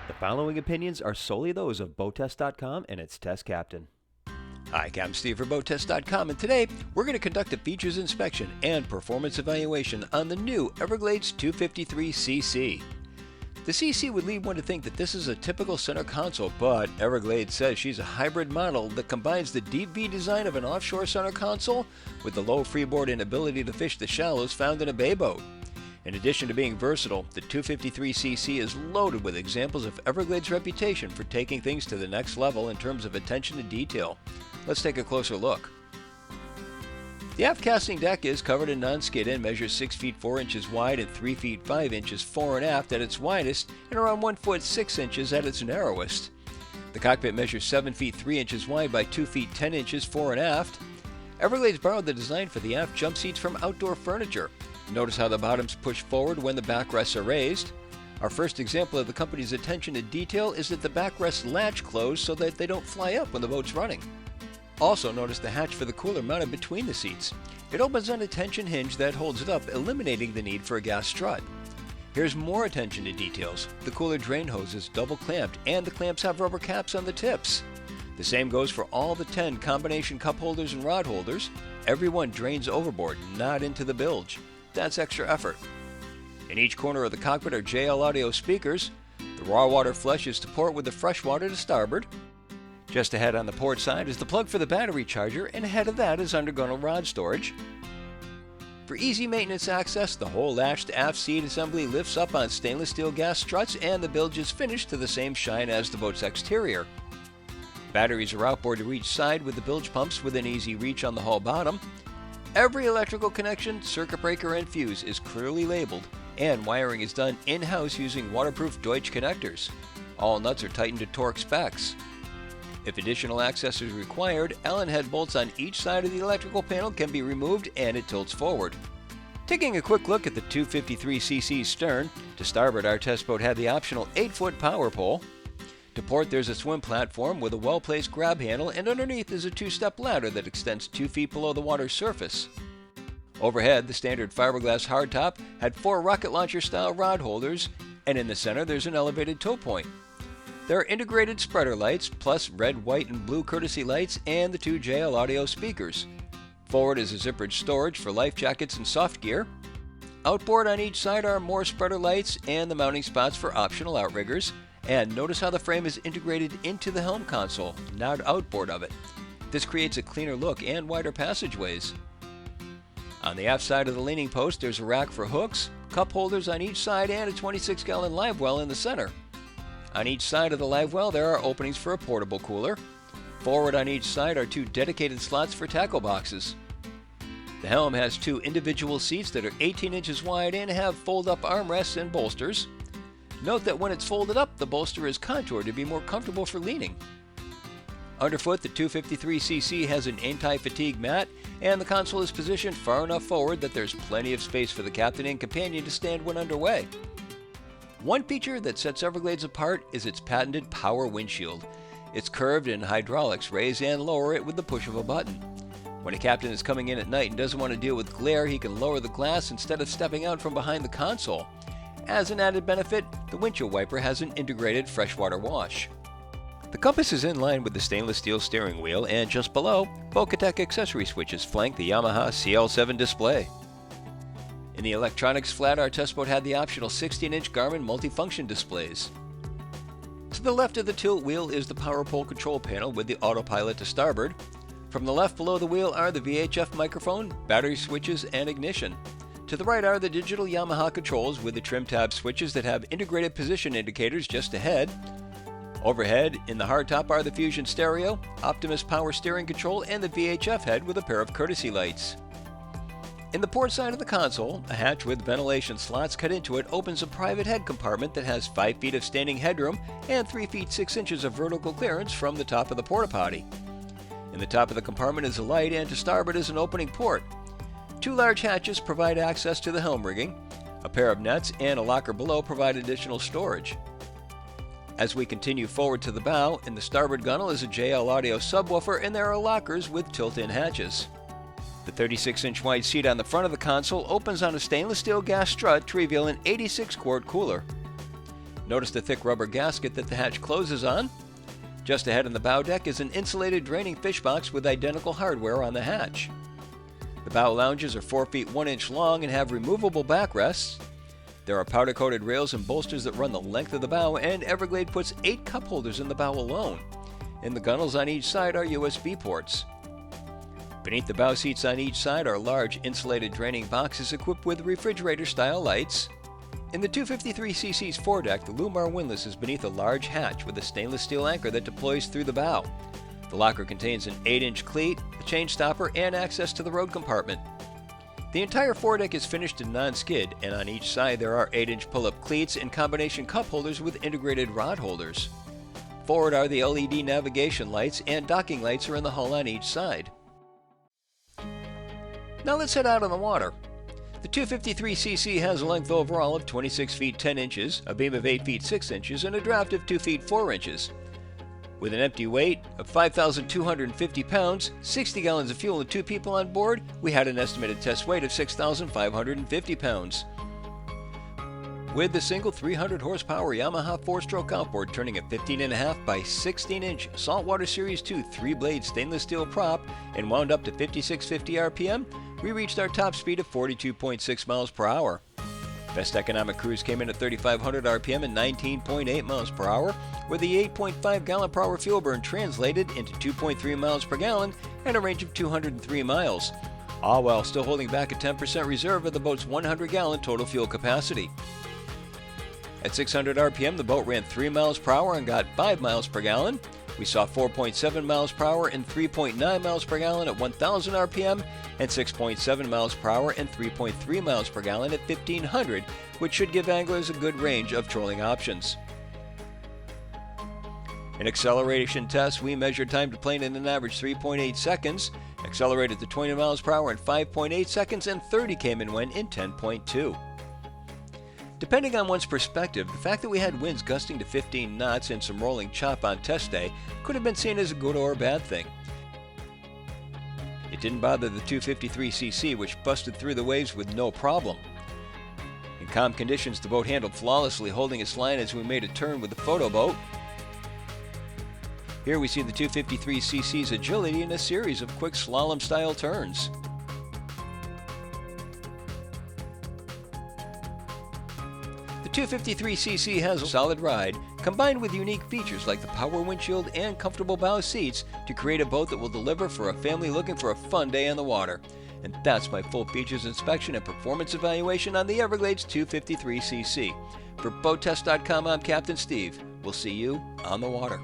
The following opinions are solely those of BoatTEST.com and its test captain. Hi, I'm Steve for BoatTEST.com, and today we're going to conduct a features inspection and performance evaluation on the new Everglades 253CC. The CC would lead one to think that this is a typical center console, but Everglades says she's a hybrid model that combines the deep V design of an offshore center console with the low freeboard and ability to fish the shallows found in a bay boat. In addition to being versatile, the 253cc is loaded with examples of Everglades' reputation for taking things to the next level in terms of attention to detail. Let's take a closer look. The aft casting deck is covered in non-skid and measures 6 feet 4 inches wide and 3 feet 5 inches fore and aft at its widest and around 1 foot 6 inches at its narrowest. The cockpit measures 7 feet 3 inches wide by 2 feet 10 inches fore and aft. Everglades borrowed the design for the aft jump seats from outdoor furniture. Notice how the bottoms push forward when the backrests are raised. Our first example of the company's attention to detail is that the backrests latch closed so that they don't fly up when the boat's running. Also notice the hatch for the cooler mounted between the seats. It opens on a tension hinge that holds it up, eliminating the need for a gas strut. Here's more attention to details. The cooler drain hose is double clamped and the clamps have rubber caps on the tips. The same goes for all the 10 combination cup holders and rod holders. Every one drains overboard, not into the bilge. That's extra effort. In each corner of the cockpit are JL audio speakers. The raw water flush is to port with the fresh water to starboard. Just ahead on the port side is the plug for the battery charger, and ahead of that is undergunnel rod storage. For easy maintenance access, the whole latched aft seat assembly lifts up on stainless steel gas struts and the bilge is finished to the same shine as the boat's exterior. Batteries are outboard to each side with the bilge pumps within easy reach on the hull bottom. Every electrical connection, circuit breaker, and fuse is clearly labeled, and wiring is done in-house using waterproof Deutsch connectors. All nuts are tightened to torque specs. If additional access is required, Allen head bolts on each side of the electrical panel can be removed and it tilts forward. Taking a quick look at the 253cc's stern, to starboard our test boat had the optional 8-foot power pole. To port there's a swim platform with a well-placed grab handle, and underneath is a 2-step ladder that extends 2 feet below the water's surface. Overhead, the standard fiberglass hardtop had 4 rocket launcher style rod holders, and in the center there's an elevated tow point. There are integrated spreader lights, plus red, white, and blue courtesy lights, and the 2 JL audio speakers. Forward is a zippered storage for life jackets and soft gear. Outboard on each side are more spreader lights and the mounting spots for optional outriggers. And notice how the frame is integrated into the HELM console, not outboard of it. This creates a cleaner look and wider passageways. On the aft side of the leaning post, there's a rack for hooks, cup holders on each side, and a 26-gallon live well in the center. On each side of the live well, there are openings for a portable cooler. Forward on each side are 2 dedicated slots for tackle boxes. The HELM has 2 individual seats that are 18 inches wide and have fold-up armrests and bolsters. Note that when it's folded up, the bolster is contoured to be more comfortable for leaning. Underfoot, the 253cc has an anti-fatigue mat, and the console is positioned far enough forward that there's plenty of space for the captain and companion to stand when underway. One feature that sets Everglades apart is its patented power windshield. It's curved and hydraulics raise and lower it with the push of a button. When a captain is coming in at night and doesn't want to deal with glare, he can lower the glass instead of stepping out from behind the console. As an added benefit, the windshield wiper has an integrated freshwater wash. The compass is in line with the stainless steel steering wheel, and just below, BoatTEST accessory switches flank the Yamaha CL7 display. In the electronics flat, our test boat had the optional 16-inch Garmin multifunction displays. To the left of the tilt wheel is the power pole control panel with the autopilot to starboard. From the left below the wheel are the VHF microphone, battery switches, and ignition. To the right are the digital Yamaha controls with the trim tab switches that have integrated position indicators just ahead. Overhead, in the hardtop are the Fusion stereo, Optimus power steering control, and the VHF head with a pair of courtesy lights. In the port side of the console, a hatch with ventilation slots cut into it opens a private head compartment that has 5 feet of standing headroom and 3 feet 6 inches of vertical clearance from the top of the porta potty. In the top of the compartment is a light, and to starboard is an opening port. 2 large hatches provide access to the HELM rigging. A pair of nets and a locker below provide additional storage. As we continue forward to the bow, in the starboard gunnel is a JL audio subwoofer, and there are lockers with tilt-in hatches. The 36-inch wide seat on the front of the console opens on a stainless steel gas strut to reveal an 86-quart cooler. Notice the thick rubber gasket that the hatch closes on. Just ahead on the bow deck is an insulated draining fish box with identical hardware on the hatch. The bow lounges are 4 feet 1 inch long and have removable backrests. There are powder-coated rails and bolsters that run the length of the bow, and Everglade puts 8 cup holders in the bow alone. In the gunnels on each side are USB ports. Beneath the bow seats on each side are large insulated draining boxes equipped with refrigerator-style lights. In the 253cc's foredeck, the Lumar windlass is beneath a large hatch with a stainless steel anchor that deploys through the bow. The locker contains an 8-inch cleat, a chain stopper, and access to the road compartment. The entire foredeck is finished in non-skid, and on each side there are 8-inch pull-up cleats and combination cup holders with integrated rod holders. Forward are the LED navigation lights, and docking lights are in the hull on each side. Now let's head out on the water. The 253cc has a length overall of 26 feet 10 inches, a beam of 8 feet 6 inches, and a draft of 2 feet 4 inches. With an empty weight of 5,250 pounds, 60 gallons of fuel, and 2 people on board, we had an estimated test weight of 6,550 pounds. With the single 300 horsepower Yamaha 4-stroke outboard turning a 15.5 by 16-inch Saltwater Series 2 3-blade stainless steel prop and wound up to 5650 RPM, we reached our top speed of 42.6 miles per hour. Best economic cruise came in at 3,500 RPM and 19.8 miles per hour, where the 8.5 gallon per hour fuel burn translated into 2.3 miles per gallon and a range of 203 miles, all while still holding back a 10% reserve of the boat's 100 gallon total fuel capacity. At 600 RPM, the boat ran 3 miles per hour and got 5 miles per gallon. We saw 4.7 miles per hour and 3.9 miles per gallon at 1,000 RPM and 6.7 miles per hour and 3.3 miles per gallon at 1,500, which should give anglers a good range of trolling options. In acceleration tests, we measured time to plane in an average 3.8 seconds, accelerated to 20 miles per hour in 5.8 seconds, and 30 came and went in 10.2. Depending on one's perspective, the fact that we had winds gusting to 15 knots and some rolling chop on test day could have been seen as a good or a bad thing. It didn't bother the 253cc, which busted through the waves with no problem. In calm conditions, the boat handled flawlessly, holding its line as we made a turn with the photo boat. Here we see the 253cc's agility in a series of quick slalom-style turns. The 253cc has a solid ride, combined with unique features like the power windshield and comfortable bow seats to create a boat that will deliver for a family looking for a fun day on the water. And that's my full features inspection and performance evaluation on the Everglades 253cc. For BoatTEST.com, I'm Captain Steve. We'll see you on the water.